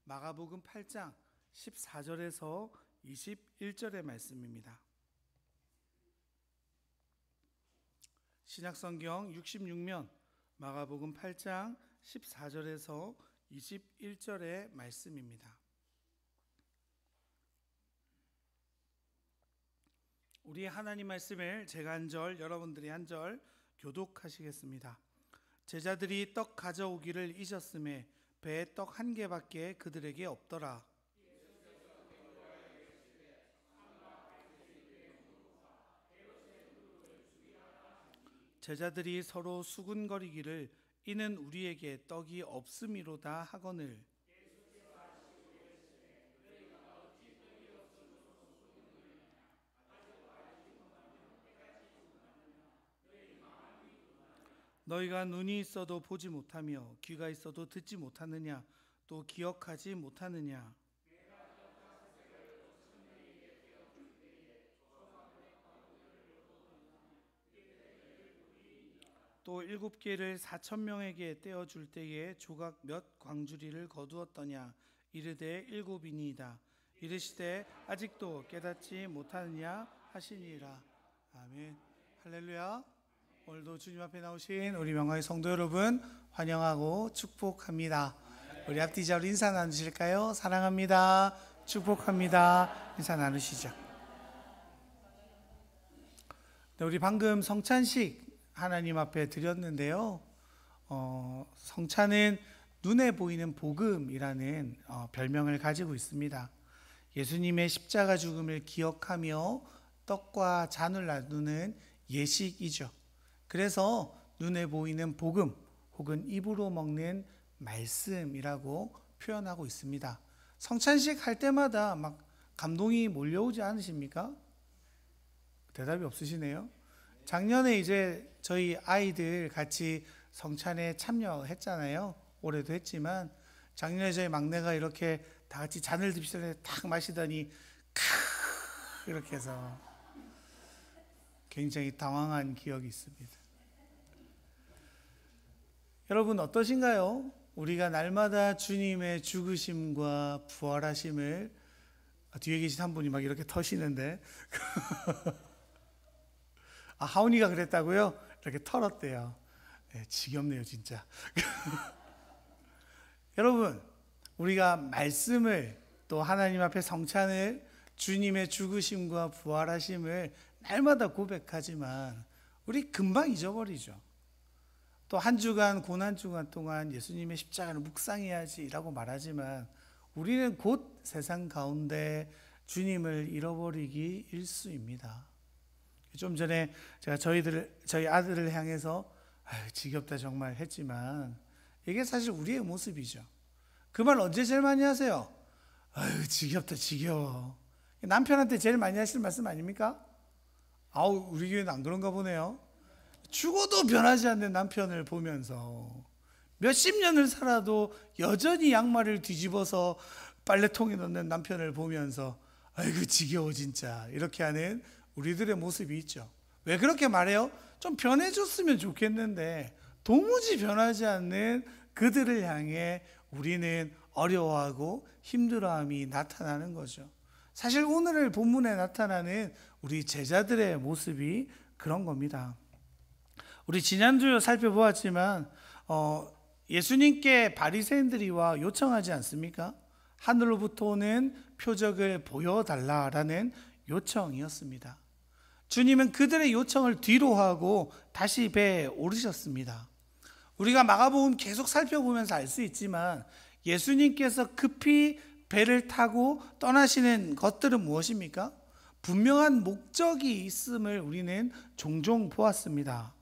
마가복음 8장 14절에서 21절의 말씀입니다. 신약성경 66면 마가복음 8장 14절에서 21절의 말씀입니다. 우리 하나님 말씀을 제가 한 절, 여러분들이 한 절 교독하시겠습니다. 제자들이 떡 가져오기를 잊었음에 배에 떡 한 개밖에 그들에게 없더라. 제자들이 서로 수군거리기를 이는 우리에게 떡이 없음이로다 하거늘 너희가 눈이 있어도 보지 못하며 귀가 있어도 듣지 못하느냐 또 기억하지 못하느냐. 또 7개를 4,000명에게 떼어줄 때에 조각 몇 광주리를 거두었더냐 이르되 7이니이다. 이르시되 아직도 깨닫지 못하느냐 하시니라. 아멘. 할렐루야. 오늘도 주님 앞에 나오신 우리 명화의 성도 여러분 환영하고 축복합니다. 우리 앞뒤 자로 인사 나누실까요? 사랑합니다. 축복합니다. 인사 나누시죠. 네, 우리 방금 성찬식 하나님 앞에 드렸는데요. 성찬은 눈에 보이는 복음이라는 별명을 가지고 있습니다. 예수님의 십자가 죽음을 기억하며 떡과 잔을 나누는 예식이죠. 그래서 눈에 보이는 복음 혹은 입으로 먹는 말씀이라고 표현하고 있습니다. 성찬식 할 때마다 막 감동이 몰려오지 않으십니까? 대답이 없으시네요. 작년에 이제 저희 아이들 같이 성찬에 참여했잖아요. 올해도 했지만 작년에 저희 막내가 이렇게 다 같이 잔을 듭시다 탁 마시더니 이렇게 해서 굉장히 당황한 기억이 있습니다. 여러분 어떠신가요? 우리가 날마다 주님의 죽으심과 부활하심을 뒤에 계신 한 분이 막 이렇게 터시는데 하온이가 그랬다고요? 이렇게 털었대요. 네, 지겹네요 진짜. 여러분 우리가 말씀을 또 하나님 앞에 성찬을 주님의 죽으심과 부활하심을 날마다 고백하지만 우리 금방 잊어버리죠. 또 한 주간 고난 주간 동안 예수님의 십자가를 묵상해야지라고 말하지만 우리는 곧 세상 가운데 주님을 잃어버리기 일쑤입니다. 좀 전에 제가 저희 아들을 향해서 지겹다 정말 했지만 이게 사실 우리의 모습이죠. 그 말 언제 제일 많이 하세요? 지겹다 지겨워. 남편한테 제일 많이 하시는 말씀 아닙니까? 우리 교회는 안 그런가 보네요. 죽어도 변하지 않는 남편을 보면서 몇십 년을 살아도 여전히 양말을 뒤집어서 빨래통에 넣는 남편을 보면서 아이고 지겨워 진짜 이렇게 하는 우리들의 모습이 있죠. 왜 그렇게 말해요? 좀 변해줬으면 좋겠는데 도무지 변하지 않는 그들을 향해 우리는 어려워하고 힘들어함이 나타나는 거죠. 사실 오늘 본문에 나타나는 우리 제자들의 모습이 그런 겁니다. 우리 지난주 살펴보았지만 예수님께 바리새인들이 와 요청하지 않습니까? 하늘로부터 오는 표적을 보여달라라는 요청이었습니다. 주님은 그들의 요청을 뒤로하고 다시 배에 오르셨습니다. 우리가 마가복음 계속 살펴보면서 알 수 있지만 예수님께서 급히 배를 타고 떠나시는 것들은 무엇입니까? 분명한 목적이 있음을 우리는 종종 보았습니다.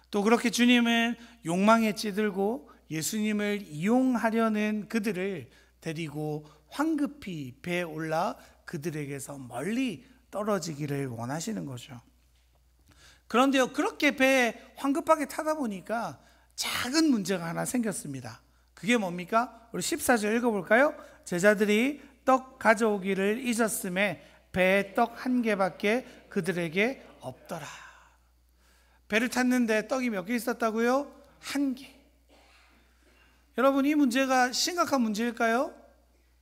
또 그렇게 주님은 욕망에 찌들고 예수님을 이용하려는 그들을 데리고 황급히 배에 올라 그들에게서 멀리 떨어지기를 원하시는 거죠. 그런데요, 그렇게 배에 황급하게 타다 보니까 작은 문제가 하나 생겼습니다. 그게 뭡니까? 우리 14절 읽어볼까요? 제자들이 떡 가져오기를 잊었음에 배에 떡 한 개밖에 그들에게 없더라. 배를 탔는데 떡이 몇 개 있었다고요? 한 개. 여러분 이 문제가 심각한 문제일까요?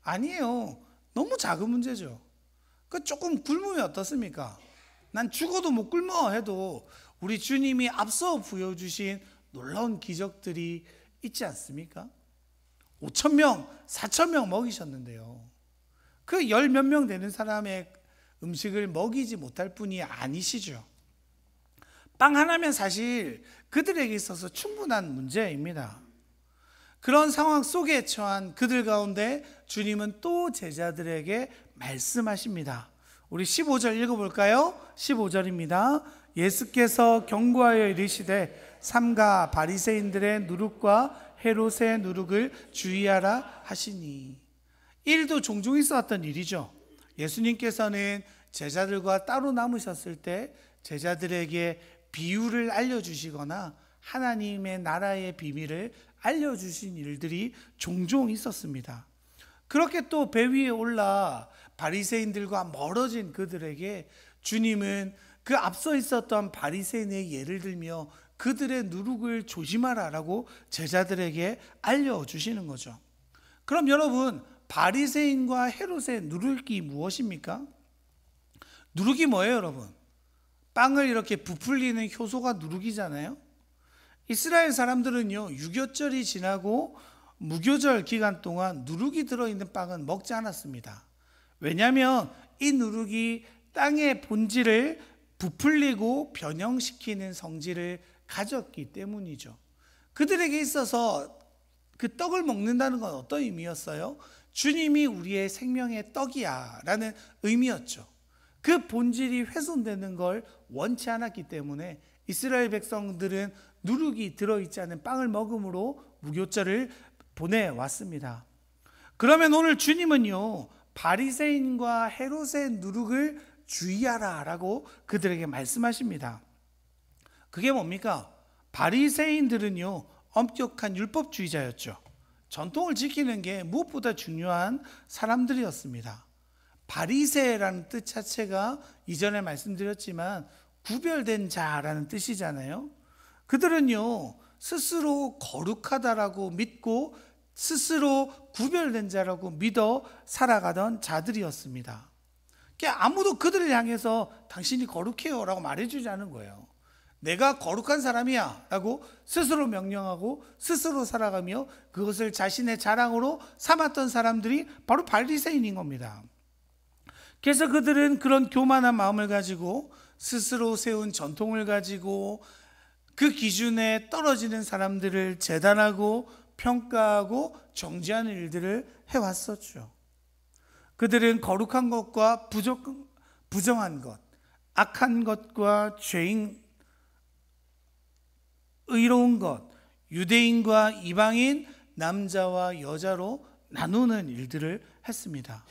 아니에요. 너무 작은 문제죠. 그 조금 굶으면 어떻습니까? 난 죽어도 못 굶어 해도 우리 주님이 앞서 보여주신 놀라운 기적들이 있지 않습니까? 5,000명, 4,000명 먹이셨는데요. 그 열 몇 명 되는 사람의 음식을 먹이지 못할 뿐이 아니시죠. 빵 하나면 사실 그들에게 있어서 충분한 문제입니다. 그런 상황 속에 처한 그들 가운데 주님은 또 제자들에게 말씀하십니다. 우리 15절 읽어볼까요? 15절입니다. 예수께서 경고하여 이르시되 삼가 바리새인들의 누룩과 헤롯의 누룩을 주의하라 하시니. 일도 종종 있었던 일이죠. 예수님께서는 제자들과 따로 남으셨을 때 제자들에게 비유를 알려주시거나 하나님의 나라의 비밀을 알려주신 일들이 종종 있었습니다. 그렇게 또 배 위에 올라 바리새인들과 멀어진 그들에게 주님은 그 앞서 있었던 바리새인의 예를 들며 그들의 누룩을 조심하라라고 제자들에게 알려주시는 거죠. 그럼 여러분, 바리새인과 헤롯의 누룩이 무엇입니까? 누룩이 뭐예요, 여러분? 빵을 이렇게 부풀리는 효소가 누룩이잖아요. 이스라엘 사람들은요, 유교절이 지나고 무교절 기간 동안 누룩이 들어있는 빵은 먹지 않았습니다. 왜냐하면 이 누룩이 땅의 본질을 부풀리고 변형시키는 성질을 가졌기 때문이죠. 그들에게 있어서 그 떡을 먹는다는 건 어떤 의미였어요? 주님이 우리의 생명의 떡이야 라는 의미였죠. 그 본질이 훼손되는 걸 원치 않았기 때문에 이스라엘 백성들은 누룩이 들어있지 않은 빵을 먹음으로 무교절을 보내왔습니다. 그러면 오늘 주님은요, 바리새인과 헤롯의 누룩을 주의하라 라고 그들에게 말씀하십니다. 그게 뭡니까? 바리새인들은요, 엄격한 율법주의자였죠. 전통을 지키는 게 무엇보다 중요한 사람들이었습니다. 바리새라는 뜻 자체가 이전에 말씀드렸지만 구별된 자라는 뜻이잖아요. 그들은요, 스스로 거룩하다라고 믿고 스스로 구별된 자라고 믿어 살아가던 자들이었습니다. 아무도 그들을 향해서 당신이 거룩해요 라고 말해주지 않은 거예요. 내가 거룩한 사람이야 라고 스스로 명령하고 스스로 살아가며 그것을 자신의 자랑으로 삼았던 사람들이 바로 바리새인인 겁니다. 그래서 그들은 그런 교만한 마음을 가지고 스스로 세운 전통을 가지고 그 기준에 떨어지는 사람들을 재단하고 평가하고 정죄하는 일들을 해왔었죠. 그들은 거룩한 것과 부정한 것, 악한 것과 죄인, 의로운 것, 유대인과 이방인, 남자와 여자로 나누는 일들을 했습니다.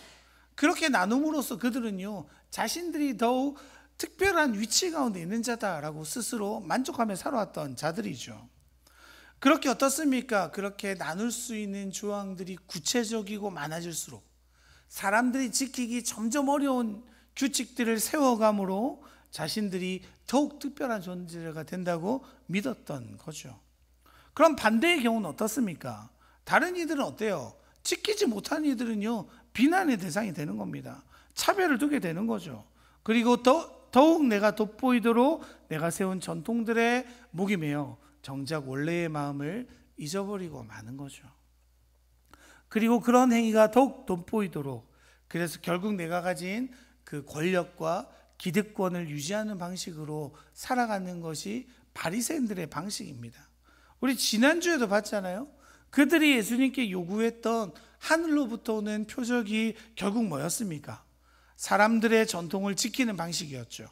그렇게 나눔으로써 그들은요, 자신들이 더욱 특별한 위치 가운데 있는 자다라고 스스로 만족하며 살아왔던 자들이죠. 그렇게 어떻습니까? 그렇게 나눌 수 있는 조항들이 구체적이고 많아질수록 사람들이 지키기 점점 어려운 규칙들을 세워감으로 자신들이 더욱 특별한 존재가 된다고 믿었던 거죠. 그럼 반대의 경우는 어떻습니까? 다른 이들은 어때요? 지키지 못하는 이들은요, 비난의 대상이 되는 겁니다. 차별을 두게 되는 거죠. 그리고 더욱 내가 돋보이도록 내가 세운 전통들의 목이 메어 정작 원래의 마음을 잊어버리고 마는 거죠. 그리고 그런 행위가 더욱 돋보이도록, 그래서 결국 내가 가진 그 권력과 기득권을 유지하는 방식으로 살아가는 것이 바리새인들의 방식입니다. 우리 지난주에도 봤잖아요. 그들이 예수님께 요구했던 하늘로부터 오는 표적이 결국 뭐였습니까? 사람들의 전통을 지키는 방식이었죠.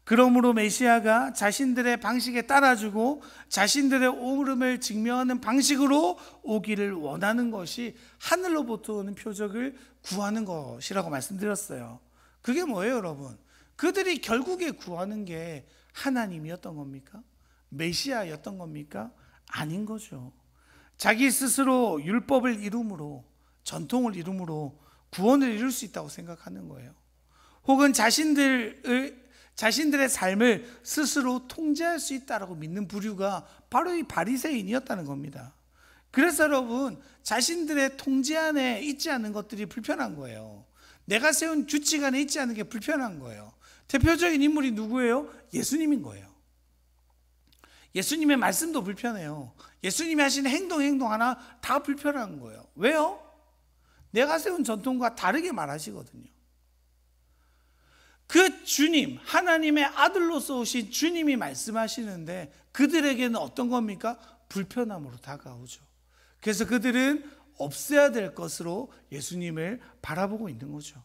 그러므로 메시아가 자신들의 방식에 따라주고 자신들의 옳음을 증명하는 방식으로 오기를 원하는 것이 하늘로부터 오는 표적을 구하는 것이라고 말씀드렸어요. 그게 뭐예요, 여러분? 그들이 결국에 구하는 게 하나님이었던 겁니까? 메시아였던 겁니까? 아닌 거죠. 자기 스스로 율법을 이룸으로, 전통을 이룸으로 구원을 이룰 수 있다고 생각하는 거예요. 혹은 자신들의 삶을 스스로 통제할 수 있다고 믿는 부류가 바로 이 바리새인이었다는 겁니다. 그래서 여러분, 자신들의 통제 안에 있지 않은 것들이 불편한 거예요. 내가 세운 규칙 안에 있지 않은 게 불편한 거예요. 대표적인 인물이 누구예요? 예수님인 거예요. 예수님의 말씀도 불편해요. 예수님이 하신 행동 하나 다 불편한 거예요. 왜요? 내가 세운 전통과 다르게 말하시거든요. 그 주님, 하나님의 아들로서 오신 주님이 말씀하시는데 그들에게는 어떤 겁니까? 불편함으로 다가오죠. 그래서 그들은 없애야 될 것으로 예수님을 바라보고 있는 거죠.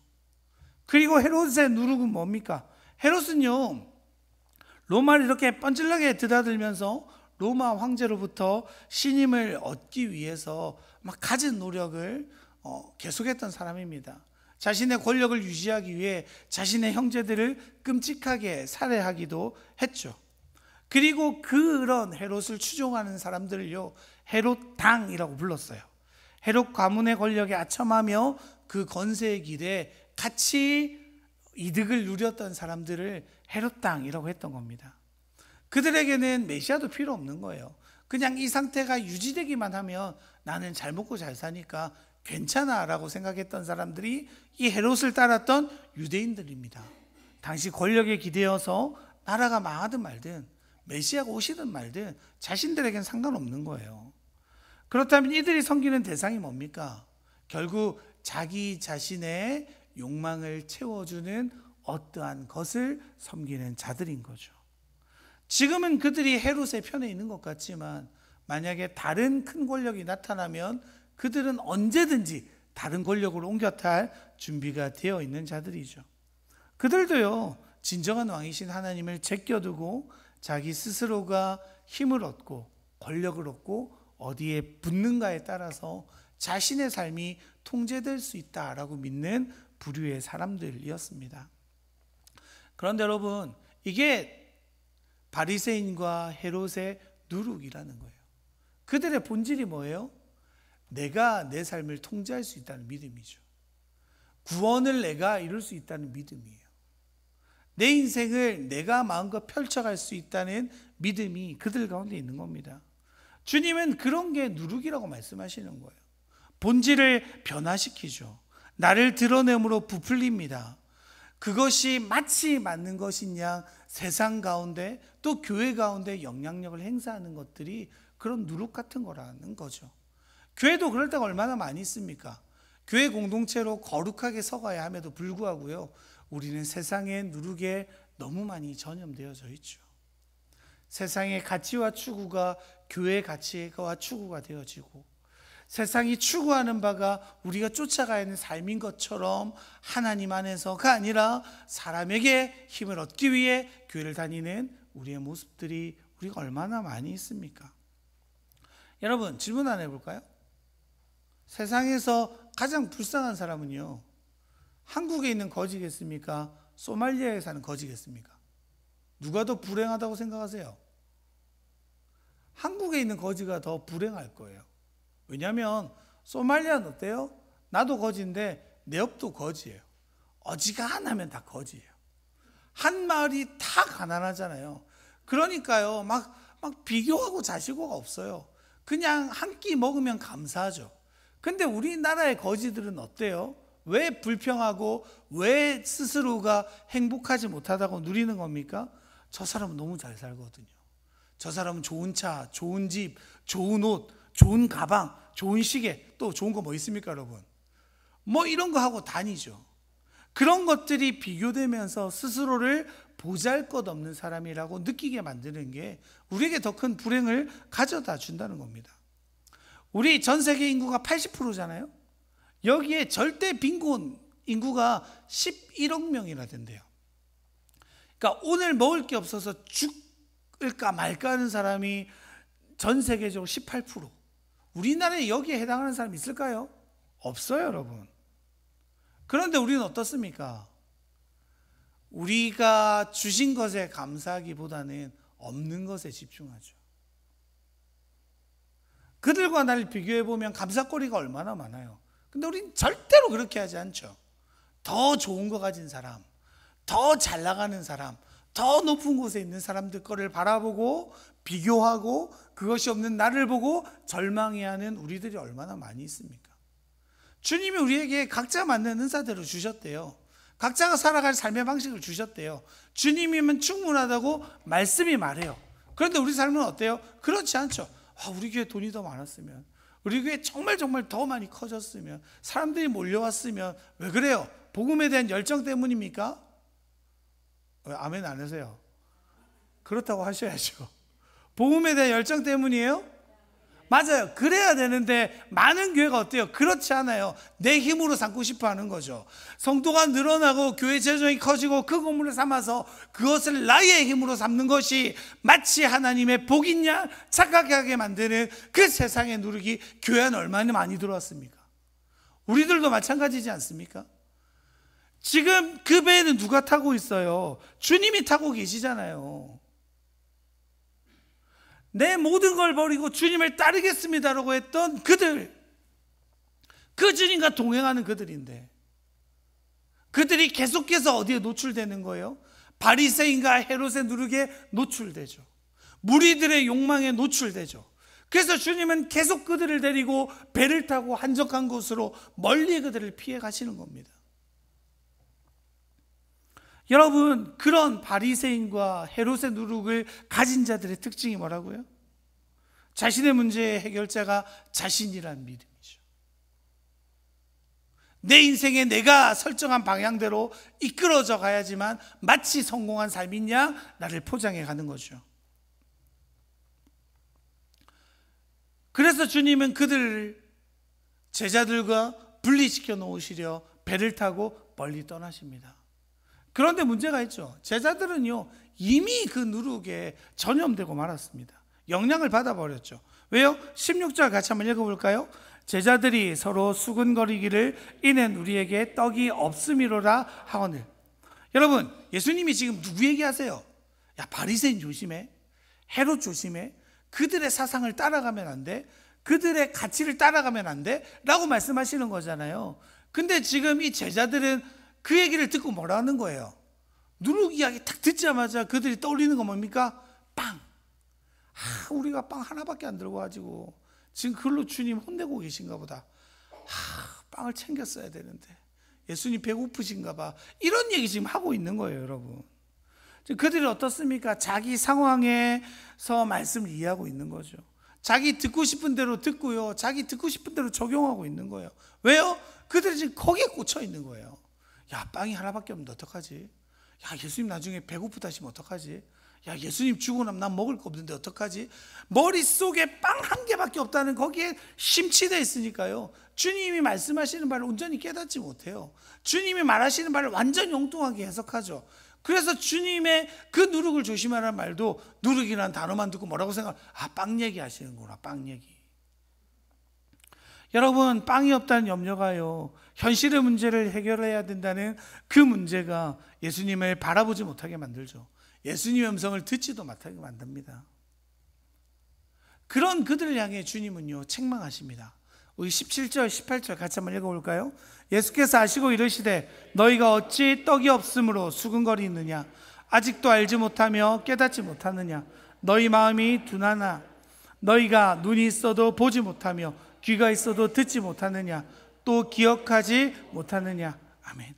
그리고 헤롯의 누룩은 뭡니까? 헤롯은요, 로마를 이렇게 뻔질나게 드나들면서 로마 황제로부터 신임을 얻기 위해서 막 가진 노력을 계속했던 사람입니다. 자신의 권력을 유지하기 위해 자신의 형제들을 끔찍하게 살해하기도 했죠. 그리고 그런 헤롯을 추종하는 사람들을요, 헤롯당이라고 불렀어요. 헤롯 가문의 권력에 아첨하며 그 건세의 길에 같이 이득을 누렸던 사람들을 헤롯당이라고 했던 겁니다. 그들에게는 메시아도 필요 없는 거예요. 그냥 이 상태가 유지되기만 하면 나는 잘 먹고 잘 사니까 괜찮아 라고 생각했던 사람들이 이 헤롯을 따랐던 유대인들입니다. 당시 권력에 기대어서 나라가 망하든 말든 메시아가 오시든 말든 자신들에겐 상관없는 거예요. 그렇다면 이들이 섬기는 대상이 뭡니까? 결국 자기 자신의 욕망을 채워주는 어떠한 것을 섬기는 자들인 거죠. 지금은 그들이 헤롯의 편에 있는 것 같지만 만약에 다른 큰 권력이 나타나면 그들은 언제든지 다른 권력으로 옮겨탈 준비가 되어 있는 자들이죠. 그들도요, 진정한 왕이신 하나님을 제껴두고 자기 스스로가 힘을 얻고 권력을 얻고 어디에 붙는가에 따라서 자신의 삶이 통제될 수 있다라고 믿는 부류의 사람들이었습니다. 그런데 여러분, 이게 바리새인과 헤롯의 누룩이라는 거예요. 그들의 본질이 뭐예요? 내가 내 삶을 통제할 수 있다는 믿음이죠. 구원을 내가 이룰 수 있다는 믿음이에요. 내 인생을 내가 마음껏 펼쳐갈 수 있다는 믿음이 그들 가운데 있는 겁니다. 주님은 그런 게 누룩이라고 말씀하시는 거예요. 본질을 변화시키죠. 나를 드러냄으로 부풀립니다. 그것이 마치 맞는 것인 양 세상 가운데 또 교회 가운데 영향력을 행사하는 것들이 그런 누룩 같은 거라는 거죠. 교회도 그럴 때가 얼마나 많이 있습니까? 교회 공동체로 거룩하게 서가야 함에도 불구하고요, 우리는 세상의 누룩에 너무 많이 전염되어져 있죠. 세상의 가치와 추구가 교회의 가치와 추구가 되어지고, 세상이 추구하는 바가 우리가 쫓아가야 하는 삶인 것처럼 하나님 안에서가 아니라 사람에게 힘을 얻기 위해 교회를 다니는 우리의 모습들이 우리가 얼마나 많이 있습니까? 여러분, 질문 하나 해볼까요? 세상에서 가장 불쌍한 사람은요, 한국에 있는 거지겠습니까? 소말리아에 사는 거지겠습니까? 누가 더 불행하다고 생각하세요? 한국에 있는 거지가 더 불행할 거예요. 왜냐하면 소말리아는 어때요? 나도 거지인데 내 옆도 거지예요. 어지간하면 다 거지예요. 한 마을이 다 가난하잖아요. 그러니까요, 막 비교하고 자시고가 없어요. 그냥 한 끼 먹으면 감사하죠. 근데 우리나라의 거지들은 어때요? 왜 불평하고 왜 스스로가 행복하지 못하다고 누리는 겁니까? 저 사람은 너무 잘 살거든요. 저 사람은 좋은 차, 좋은 집, 좋은 옷, 좋은 가방, 좋은 시계, 또 좋은 거 뭐 있습니까, 여러분? 뭐 이런 거 하고 다니죠. 그런 것들이 비교되면서 스스로를 보잘것없는 사람이라고 느끼게 만드는 게 우리에게 더 큰 불행을 가져다 준다는 겁니다. 우리 전 세계 인구가 80%잖아요. 여기에 절대 빈곤 인구가 11억 명이나 된대요. 그러니까 오늘 먹을 게 없어서 죽을까 말까 하는 사람이 전 세계적으로 18%. 우리나라에 여기에 해당하는 사람이 있을까요? 없어요, 여러분. 그런데 우리는 어떻습니까? 우리가 주신 것에 감사하기보다는 없는 것에 집중하죠. 그들과 나를 비교해보면 감사거리가 얼마나 많아요. 근데 우리는 절대로 그렇게 하지 않죠. 더 좋은 거 가진 사람, 더 잘 나가는 사람, 더 높은 곳에 있는 사람들 거를 바라보고 비교하고 그것이 없는 나를 보고 절망해하는 우리들이 얼마나 많이 있습니까? 주님이 우리에게 각자 맞는 은사대로 주셨대요. 각자가 살아갈 삶의 방식을 주셨대요. 주님이면 충분하다고 말씀이 말해요. 그런데 우리 삶은 어때요? 그렇지 않죠. 우리 교회 돈이 더 많았으면, 우리 교회 정말 더 많이 커졌으면, 사람들이 몰려왔으면. 왜 그래요? 복음에 대한 열정 때문입니까? 왜 아멘 안 하세요? 그렇다고 하셔야죠. 복음에 대한 열정 때문이에요? 맞아요. 그래야 되는데 많은 교회가 어때요? 그렇지 않아요. 내 힘으로 삼고 싶어 하는 거죠. 성도가 늘어나고 교회 재정이 커지고 그 건물을 삼아서 그것을 나의 힘으로 삼는 것이 마치 하나님의 복인 양 착각하게 만드는 그 세상의 누룩이 교회 안에 얼마나 많이 들어왔습니까? 우리들도 마찬가지지 않습니까? 지금 그 배에는 누가 타고 있어요? 주님이 타고 계시잖아요. 내 모든 걸 버리고 주님을 따르겠습니다라고 했던 그들, 그 주님과 동행하는 그들인데, 그들이 계속해서 어디에 노출되는 거예요? 바리새인과 헤롯의 누룩에 노출되죠. 무리들의 욕망에 노출되죠. 그래서 주님은 계속 그들을 데리고 배를 타고 한적한 곳으로 멀리 그들을 피해 가시는 겁니다. 여러분, 그런 바리새인과 헤롯의 누룩을 가진 자들의 특징이 뭐라고요? 자신의 문제의 해결자가 자신이란 믿음이죠. 내 인생에 내가 설정한 방향대로 이끌어져 가야지만 마치 성공한 삶인 양 나를 포장해 가는 거죠. 그래서 주님은 그들을 제자들과 분리시켜 놓으시려 배를 타고 멀리 떠나십니다. 그런데 문제가 있죠. 제자들은요, 이미 그 누룩에 전염되고 말았습니다. 영향을 받아버렸죠. 왜요? 16절 같이 한번 읽어볼까요? 제자들이 서로 수근거리기를 이는 우리에게 떡이 없음이로라 하거늘. 여러분, 예수님이 지금 누구 얘기하세요? 야, 바리새인 조심해, 헤롯 조심해, 그들의 사상을 따라가면 안 돼, 그들의 가치를 따라가면 안 돼 라고 말씀하시는 거잖아요. 근데 지금 이 제자들은 그 얘기를 듣고 뭐라 하는 거예요? 누룩 이야기 딱 듣자마자 그들이 떠올리는 건 뭡니까? 빵! 우리가 빵 하나밖에 안 들고 가지고 지금 그걸로 주님 혼내고 계신가 보다. 빵을 챙겼어야 되는데 예수님 배고프신가 봐. 이런 얘기 지금 하고 있는 거예요, 여러분. 그들이 어떻습니까? 자기 상황에서 말씀을 이해하고 있는 거죠. 자기 듣고 싶은 대로 듣고요, 자기 듣고 싶은 대로 적용하고 있는 거예요. 왜요? 그들이 지금 거기에 꽂혀 있는 거예요. 야, 빵이 하나밖에 없는데 어떡하지? 야, 예수님 나중에 배고프다 하시면 어떡하지? 야, 예수님 죽고 나면 난 먹을 거 없는데 어떡하지? 머릿속에 빵 한 개밖에 없다는 거기에 심취되어 있으니까요, 주님이 말씀하시는 바를 온전히 깨닫지 못해요. 주님이 말하시는 바를 완전히 엉뚱하게 해석하죠. 그래서 주님의 그 누룩을 조심하라는 말도 누룩이라는 단어만 듣고 뭐라고 생각해요? 빵 얘기 하시는구나, 빵 얘기. 여러분, 빵이 없다는 염려가요, 현실의 문제를 해결해야 된다는 그 문제가 예수님을 바라보지 못하게 만들죠. 예수님의 음성을 듣지도 못하게 만듭니다. 그런 그들을 향해 주님은요, 책망하십니다. 우리 17절 18절 같이 한번 읽어볼까요? 예수께서 아시고 이르시되 너희가 어찌 떡이 없으므로 수근거리느냐? 아직도 알지 못하며 깨닫지 못하느냐? 너희 마음이 둔하나? 너희가 눈이 있어도 보지 못하며 귀가 있어도 듣지 못하느냐? 또 기억하지 못하느냐? 아멘.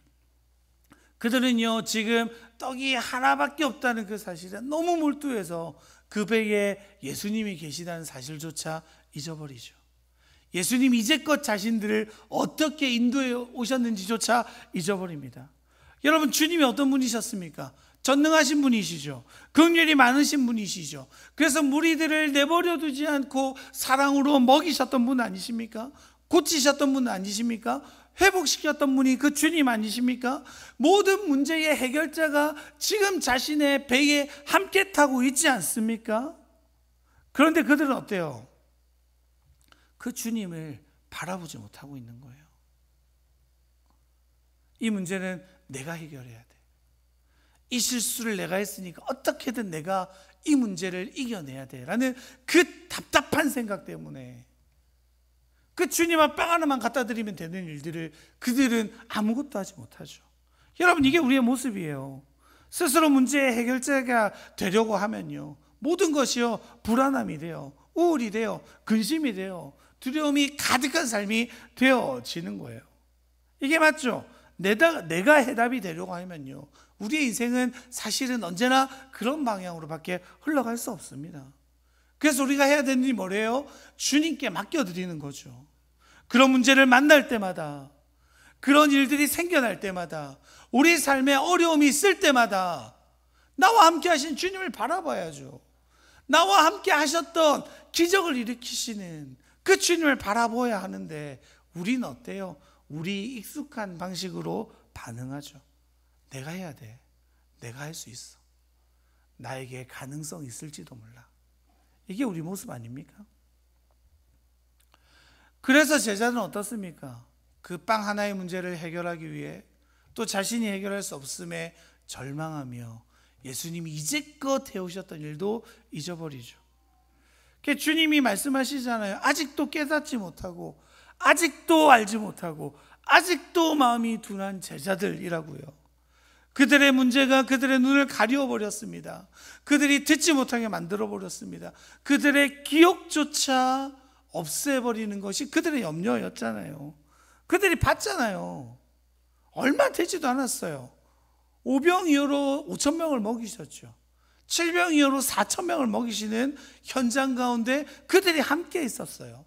그들은요, 지금 떡이 하나밖에 없다는 그 사실에 너무 몰두해서 그 배에 예수님이 계시다는 사실조차 잊어버리죠. 예수님 이제껏 자신들을 어떻게 인도해 오셨는지조차 잊어버립니다. 여러분, 주님이 어떤 분이셨습니까? 전능하신 분이시죠. 긍휼이 많으신 분이시죠. 그래서 무리들을 내버려 두지 않고 사랑으로 먹이셨던 분 아니십니까? 고치셨던 분 아니십니까? 회복시켰던 분이 그 주님 아니십니까? 모든 문제의 해결자가 지금 자신의 배에 함께 타고 있지 않습니까? 그런데 그들은 어때요? 그 주님을 바라보지 못하고 있는 거예요. 이 문제는 내가 해결해야 돼. 이 실수를 내가 했으니까 어떻게든 내가 이 문제를 이겨내야 돼 라는 그 답답한 생각 때문에 그 주님 앞 빵 하나만 갖다 드리면 되는 일들을 그들은 아무것도 하지 못하죠. 여러분, 이게 우리의 모습이에요. 스스로 문제의 해결자가 되려고 하면요, 모든 것이요 불안함이 돼요, 우울이 돼요, 근심이 돼요, 두려움이 가득한 삶이 되어지는 거예요. 이게 맞죠? 내가 해답이 되려고 하면요, 우리의 인생은 사실은 언제나 그런 방향으로밖에 흘러갈 수 없습니다. 그래서 우리가 해야 되는 일이 뭐래요? 주님께 맡겨드리는 거죠. 그런 문제를 만날 때마다, 그런 일들이 생겨날 때마다, 우리 삶에 어려움이 있을 때마다 나와 함께 하신 주님을 바라봐야죠. 나와 함께 하셨던 기적을 일으키시는 그 주님을 바라보아야 하는데, 우리는 어때요? 우리 익숙한 방식으로 반응하죠. 내가 해야 돼, 내가 할 수 있어, 나에게 가능성 있을지도 몰라. 이게 우리 모습 아닙니까? 그래서 제자는 어떻습니까? 그 빵 하나의 문제를 해결하기 위해 또 자신이 해결할 수 없음에 절망하며 예수님이 이제껏 해오셨던 일도 잊어버리죠. 주님이 말씀하시잖아요. 아직도 깨닫지 못하고, 아직도 알지 못하고, 아직도 마음이 둔한 제자들이라고요. 그들의 문제가 그들의 눈을 가려버렸습니다. 그들이 듣지 못하게 만들어버렸습니다. 그들의 기억조차 없애버리는 것이 그들의 염려였잖아요. 그들이 봤잖아요. 얼마 되지도 않았어요. 5병 이후로 5,000명을 먹이셨죠. 7병 이후로 4,000명을 먹이시는 현장 가운데 그들이 함께 있었어요.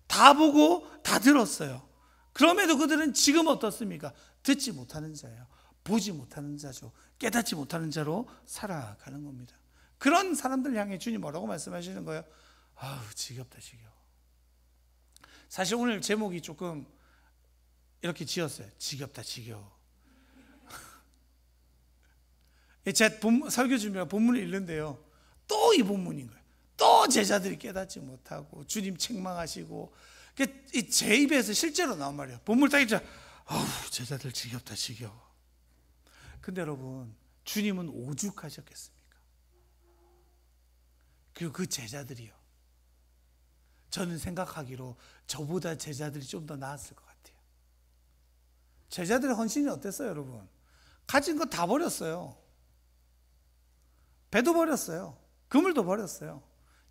다 보고 다 들었어요. 그럼에도 그들은 지금 어떻습니까? 듣지 못하는 자예요. 보지 못하는 자죠. 깨닫지 못하는 자로 살아가는 겁니다. 그런 사람들 향해 주님 뭐라고 말씀하시는 거예요? 아우, 지겹다, 지겨워. 사실 오늘 제목이 조금 이렇게 지었어요. 지겹다, 지겨워. 제가 설교 준비하고 본문을 읽는데요, 또 이 본문인 거예요. 또 제자들이 깨닫지 못하고 주님 책망하시고, 제 입에서 실제로 나온 말이에요. 본문을 딱 읽자, 아우, 제자들 지겹다, 지겨워. 근데 여러분, 주님은 오죽하셨겠습니까? 그리고 그 제자들이요, 저는 생각하기로 저보다 제자들이 좀 더 나았을 것 같아요. 제자들의 헌신이 어땠어요, 여러분? 가진 거 다 버렸어요. 배도 버렸어요. 그물도 버렸어요.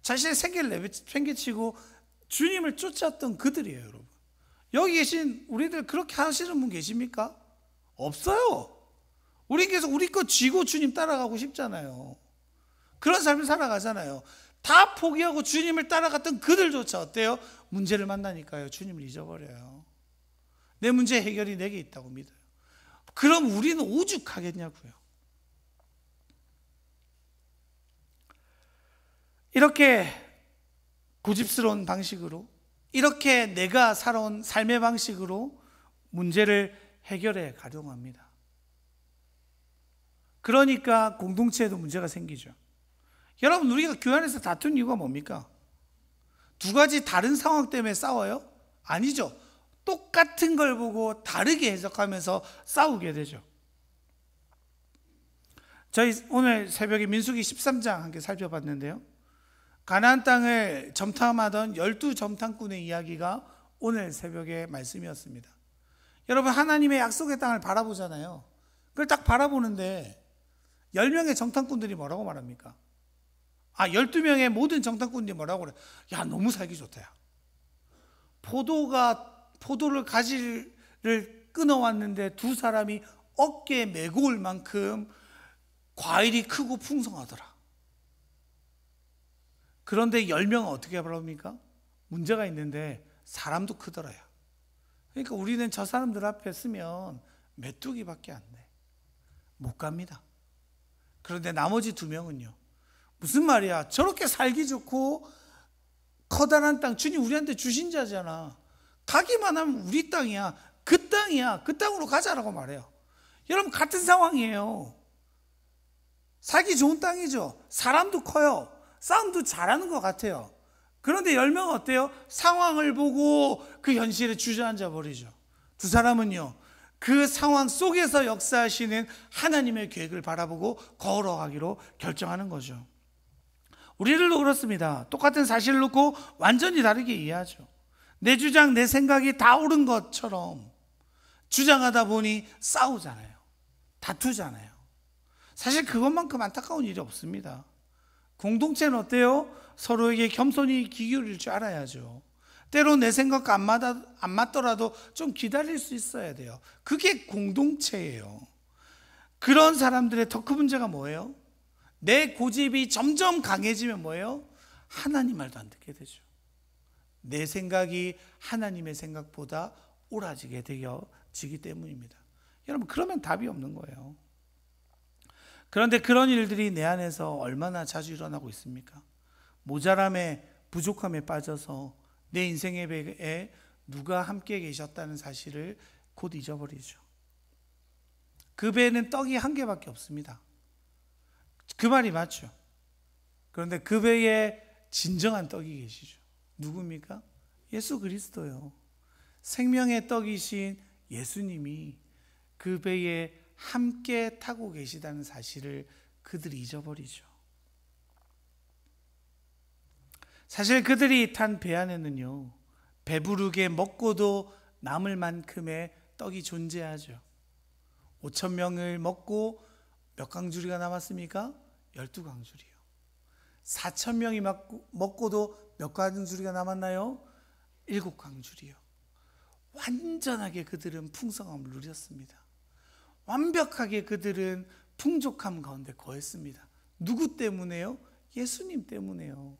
자신의 생계를 내팽개치고 주님을 쫓았던 그들이에요, 여러분. 여기 계신 우리들 그렇게 하시는 분 계십니까? 없어요. 우린 계속 우리 거 쥐고 주님 따라가고 싶잖아요. 그런 삶을 살아가잖아요. 다 포기하고 주님을 따라갔던 그들조차 어때요? 문제를 만나니까요, 주님을 잊어버려요. 내 문제 해결이 내게 있다고 믿어요. 그럼 우리는 오죽하겠냐고요. 이렇게 고집스러운 방식으로, 이렇게 내가 살아온 삶의 방식으로 문제를 해결해 가려고 합니다. 그러니까 공동체에도 문제가 생기죠. 여러분, 우리가 교회 안에서 다툰 이유가 뭡니까? 두 가지 다른 상황 때문에 싸워요? 아니죠. 똑같은 걸 보고 다르게 해석하면서 싸우게 되죠. 저희 오늘 새벽에 민수기 13장 함께 살펴봤는데요, 가나안 땅을 점탐하던 12점탐꾼의 이야기가 오늘 새벽의 말씀이었습니다. 여러분, 하나님의 약속의 땅을 바라보잖아요. 그걸 딱 바라보는데 10명의 정탐꾼들이 뭐라고 말합니까? 12명의 모든 정탐꾼들이 뭐라고 그래? 야, 너무 살기 좋다, 야. 포도를 가지를 끊어왔는데 두 사람이 어깨에 메고 올 만큼 과일이 크고 풍성하더라. 그런데 10명은 어떻게 바랍니까? 문제가 있는데 사람도 크더라요. 그러니까 우리는 저 사람들 앞에 서면 메뚜기밖에 안 돼. 못 갑니다. 그런데 나머지 2명은요, 무슨 말이야, 저렇게 살기 좋고 커다란 땅 주님 우리한테 주신 자잖아. 가기만 하면 우리 땅이야, 그 땅이야, 그 땅으로 가자라고 말해요. 여러분, 같은 상황이에요. 살기 좋은 땅이죠. 사람도 커요. 싸움도 잘하는 것 같아요. 그런데 10명은 어때요? 상황을 보고 그 현실에 주저앉아 버리죠. 두 사람은요, 그 상황 속에서 역사하시는 하나님의 계획을 바라보고 걸어가기로 결정하는 거죠. 우리들도 그렇습니다. 똑같은 사실을 놓고 완전히 다르게 이해하죠. 내 주장, 내 생각이 다 옳은 것처럼 주장하다 보니 싸우잖아요. 다투잖아요. 사실 그것만큼 안타까운 일이 없습니다. 공동체는 어때요? 서로에게 겸손히 귀 기울일 줄 알아야죠. 때로 내 생각과 안 맞더라도 좀 기다릴 수 있어야 돼요. 그게 공동체예요. 그런 사람들의 더 큰 문제가 뭐예요? 내 고집이 점점 강해지면 뭐예요? 하나님 말도 안 듣게 되죠. 내 생각이 하나님의 생각보다 옳아지게 되어지기 때문입니다. 여러분, 그러면 답이 없는 거예요. 그런데 그런 일들이 내 안에서 얼마나 자주 일어나고 있습니까? 모자람에, 부족함에 빠져서 내 인생의 배에 누가 함께 계셨다는 사실을 곧 잊어버리죠. 그 배에는 떡이 한 개밖에 없습니다. 그 말이 맞죠. 그런데 그 배에 진정한 떡이 계시죠. 누굽니까? 예수 그리스도요. 생명의 떡이신 예수님이 그 배에 함께 타고 계시다는 사실을 그들이 잊어버리죠. 사실 그들이 탄 배 안에는요, 배부르게 먹고도 남을 만큼의 떡이 존재하죠. 5,000명을 먹고 몇 강주리가 남았습니까? 12강주리요. 4,000명이 먹고도 몇 강주리가 남았나요? 7강주리요. 완전하게 그들은 풍성함을 누렸습니다. 완벽하게 그들은 풍족함 가운데 거했습니다. 누구 때문에요? 예수님 때문에요.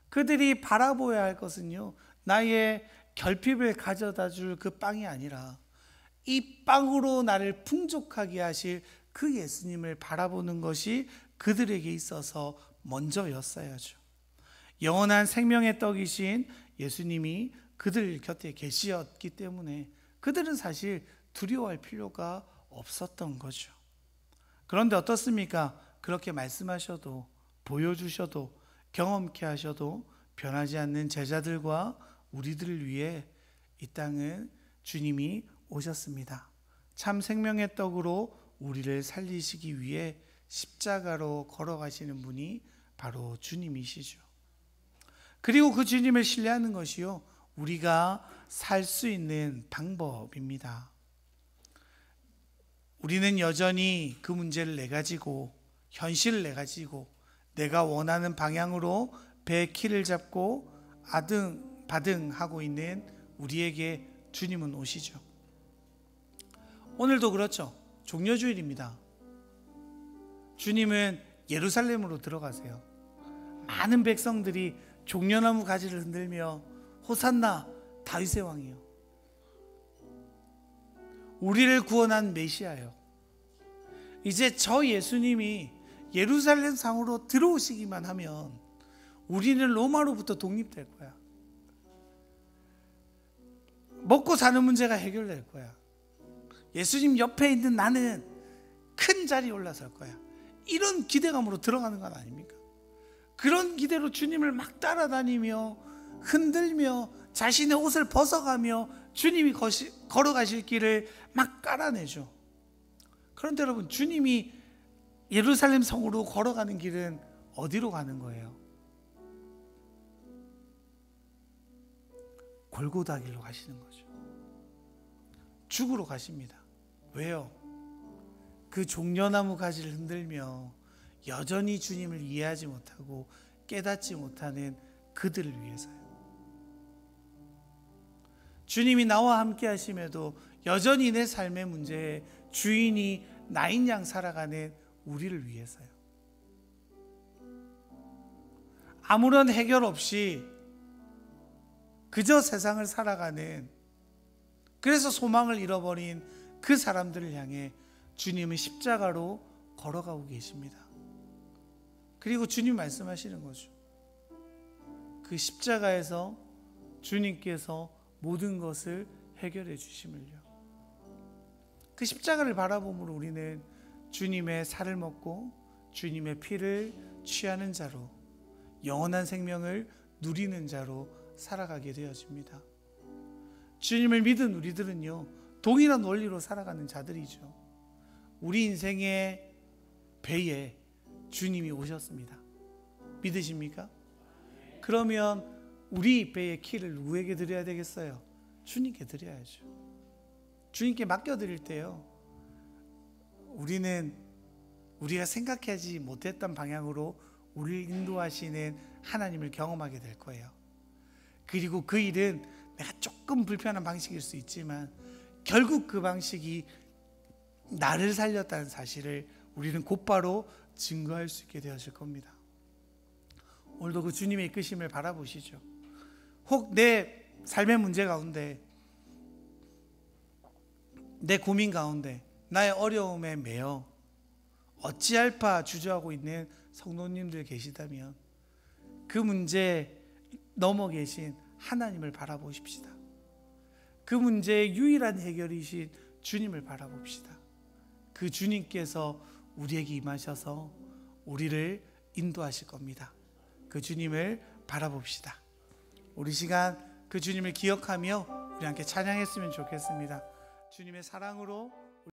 그들이 바라보아야 할 것은요, 나의 결핍을 가져다 줄 그 빵이 아니라 이 빵으로 나를 풍족하게 하실 그 예수님을 바라보는 것이 그들에게 있어서 먼저였어야죠. 영원한 생명의 떡이신 예수님이 그들 곁에 계시었기 때문에 그들은 사실 두려워할 필요가 없었던 거죠. 그런데 어떻습니까? 그렇게 말씀하셔도, 보여주셔도, 경험케 하셔도 변하지 않는 제자들과 우리들을 위해 이 땅은 주님이 오셨습니다. 참 생명의 떡으로 우리를 살리시기 위해 십자가로 걸어가시는 분이 바로 주님이시죠. 그리고 그 주님을 신뢰하는 것이요, 우리가 살 수 있는 방법입니다. 우리는 여전히 그 문제를 내가지고, 현실을 내가지고 내가 원하는 방향으로 배의 키를 잡고 아등바등하고 있는 우리에게 주님은 오시죠. 오늘도 그렇죠. 종려주일입니다. 주님은 예루살렘으로 들어가세요. 많은 백성들이 종려나무 가지를 흔들며 호산나 다윗의 왕이요, 우리를 구원한 메시아요, 이제 저 예수님이 예루살렘 상으로 들어오시기만 하면 우리는 로마로부터 독립될 거야. 먹고 사는 문제가 해결될 거야. 예수님 옆에 있는 나는 큰 자리에 올라설 거야. 이런 기대감으로 들어가는 건 아닙니까? 그런 기대로 주님을 막 따라다니며 흔들며 자신의 옷을 벗어가며 주님이 걸어가실 길을 막 깔아내죠. 그런데 여러분, 주님이 예루살렘 성으로 걸어가는 길은 어디로 가는 거예요? 골고다 길로 가시는 거죠. 죽으러 가십니다. 왜요? 그 종려나무 가지를 흔들며 여전히 주님을 이해하지 못하고 깨닫지 못하는 그들을 위해서요. 주님이 나와 함께 하심에도 여전히 내 삶의 문제에 주인이 나인 양 살아가는 우리를 위해서요. 아무런 해결 없이 그저 세상을 살아가는, 그래서 소망을 잃어버린 그 사람들을 향해 주님은 십자가로 걸어가고 계십니다. 그리고 주님 말씀하시는 거죠. 그 십자가에서 주님께서 모든 것을 해결해 주심을요. 그 십자가를 바라보므로 우리는 주님의 살을 먹고 주님의 피를 취하는 자로, 영원한 생명을 누리는 자로 살아가게 되어집니다. 주님을 믿은 우리들은요, 동일한 원리로 살아가는 자들이죠. 우리 인생의 배에 주님이 오셨습니다. 믿으십니까? 그러면 우리 배의 키를 누구에게 드려야 되겠어요? 주님께 드려야죠. 주님께 맡겨드릴 때요, 우리는 우리가 생각하지 못했던 방향으로 우리를 인도하시는 하나님을 경험하게 될 거예요. 그리고 그 일은 내가 조금 불편한 방식일 수 있지만 결국 그 방식이 나를 살렸다는 사실을 우리는 곧바로 증거할 수 있게 되어질 겁니다. 오늘도 그 주님의 이끄심을 바라보시죠. 혹 내 삶의 문제 가운데, 내 고민 가운데, 나의 어려움에 매여 어찌할 바 주저하고 있는 성도님들 계시다면 그 문제 넘어 계신 하나님을 바라보십시다. 그 문제의 유일한 해결이신 주님을 바라봅시다. 그 주님께서 우리에게 임하셔서 우리를 인도하실 겁니다. 그 주님을 바라봅시다. 우리 시간 그 주님을 기억하며 우리 함께 찬양했으면 좋겠습니다. 주님의 사랑으로